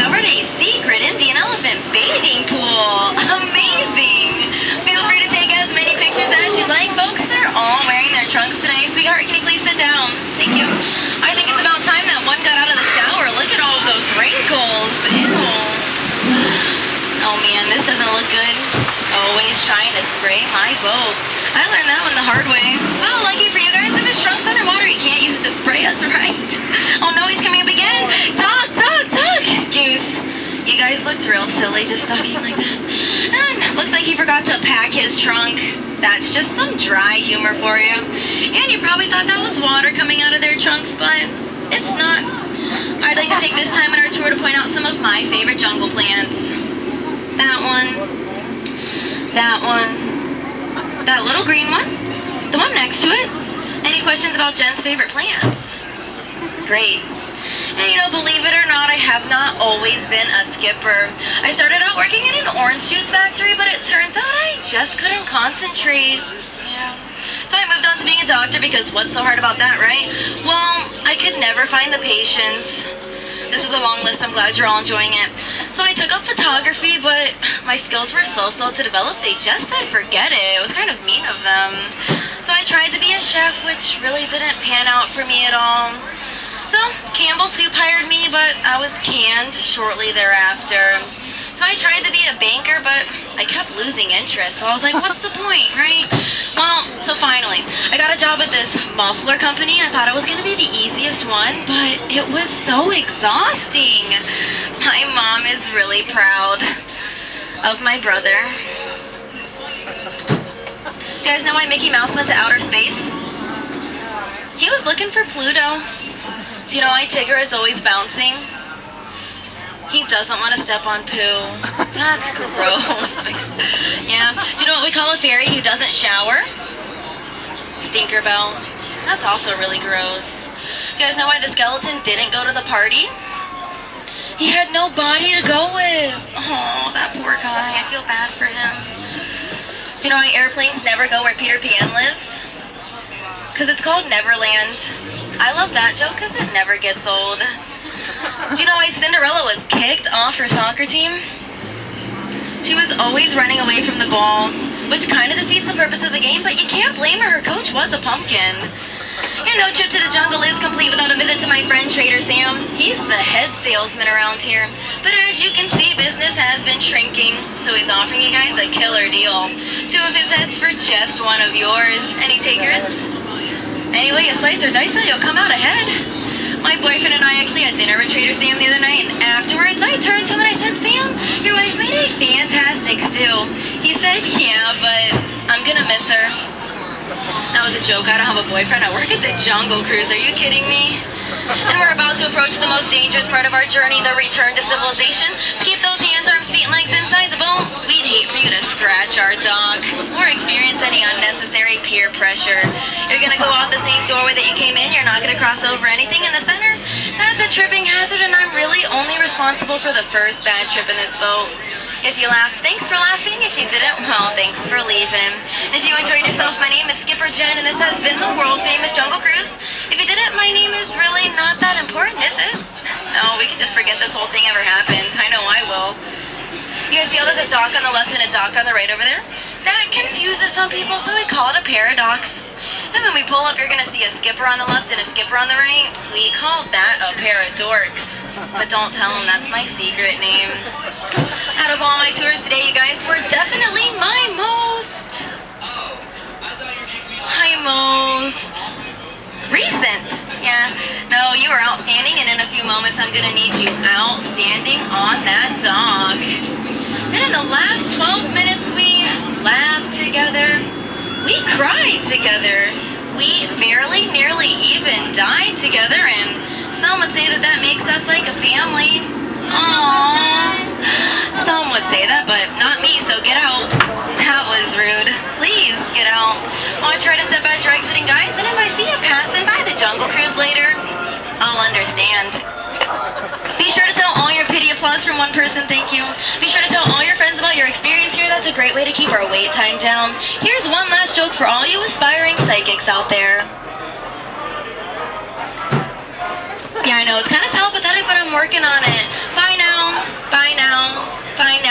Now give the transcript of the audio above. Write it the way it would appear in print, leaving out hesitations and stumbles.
discovered a secret Indian elephant bathing pool. Amazing! Feel free to take as many pictures as you'd like, folks. They're all wearing their trunks today. Sweetheart, can you please sit down? Thank you. I think it's about time that one got out of the shower. Look at all of those wrinkles. Ew. Oh man, this doesn't look good. Always trying to spray my boat. I learned that one the hard way. Well, lucky for you guys, if his trunk's underwater, he can't use it to spray us, right? Oh no, he's coming up again. Duck, duck, duck. Goose, you guys looked real silly just ducking like that. And looks like he forgot to pack his trunk. That's just some dry humor for you. And you probably thought that was water coming out of their trunks, but it's not. I'd like to take this time in our tour to point out some of my favorite jungle plants. That one. That one. That little green one. The one next to it. Any questions about Jen's favorite plants? Great. And you know, believe it or not, I have not always been a skipper. I started out working in an orange juice factory, but it turns out I just couldn't concentrate. Yeah. So I moved on to being a doctor because what's so hard about that, right? Well, I could never find the patience. This is a long list. I'm glad you're all enjoying it. So I took up photography, but my skills were so slow to develop, they just said forget it. It was kind of mean of them. So I tried to be a chef, which really didn't pan out for me at all. So Campbell Soup hired me, but I was canned shortly thereafter. So I tried to be a banker, but I kept losing interest. So I was like, what's the point, right? Well, so finally, I got a job at this muffler company. I thought it was going to be the easiest one, but it was so exhausting. My mom is really proud of my brother. Do you guys know why Mickey Mouse went to outer space? He was looking for Pluto. Do you know why Tigger is always bouncing? He doesn't want to step on poo. That's gross. Yeah. Do you know what we call a fairy who doesn't shower? Stinkerbell. That's also really gross. Do you guys know why the skeleton didn't go to the party? He had no body to go with. Oh, that poor guy. I feel bad for him. Do you know why airplanes never go where Peter Pan lives? Because it's called Neverland. I love that joke because it never gets old. Do you know why Cinderella was kicked off her soccer team? She was always running away from the ball, which kind of defeats the purpose of the game, but you can't blame her. Her coach was a pumpkin. And no trip to the jungle is complete without a visit to my friend Trader Sam. He's the head salesman around here. But as you can see, business has been shrinking, so he's offering you guys a killer deal. 2 of his heads for just 1 of yours. Any takers? Anyway, you slice or dice it, you'll come out ahead. My boyfriend and I actually had dinner with Trader Sam the other night, and afterwards I turned to him and I said, Sam, your wife made a fantastic stew. He said, yeah, but I'm gonna miss her. That was a joke. I don't have a boyfriend. I work at the Jungle Cruise. Are you kidding me? And we're about to approach the most dangerous part of our journey, the return to civilization. To keep those hands, arms, feet, and legs inside the boat, we'd hate for you to scratch our dog or experience any unnecessary peer pressure. You're going to go out the same doorway that you came in. You're not going to cross over anything in the center. That's a tripping hazard, and I'm really only responsible for the first bad trip in this boat. If you laughed, thanks for laughing. If you didn't, well, thanks for leaving. If you enjoyed yourself, my name is Skipper Jen, and this has been the world-famous Jungle Cruise. If you didn't, my name is really not that important, is it? No, we can just forget this whole thing ever happened. I know I will. You guys see how there's a dock on the left and a dock on the right over there? That confuses some people, so we call it a paradox. And when we pull up, you're going to see a skipper on the left and a skipper on the right. We call that a pair of dorks. But don't tell them that's my secret name. Out of all my tours today, you guys were definitely my most recent. Yeah, no, you were outstanding, and in a few moments I'm going to need you outstanding on that dock. And in the last 12 minutes, we laughed together. We cried together. We barely, nearly even died together, and some would say that that makes us like a family. Aww. Some would say that, but not me, so get out. That was rude. Please, get out. Watch right and step as you're exiting, guys, and if I see you passing by the Jungle Cruise later, I'll understand. Be sure to tell all your pity applause from one person, thank you. Be sure to tell all your friends about your experience here. That's a great way to keep our wait time down. Here's one last joke for all you aspiring psychics out there. Yeah, I know, it's kind of telepathetic, but I'm working on it. Bye now. Bye now. Bye now.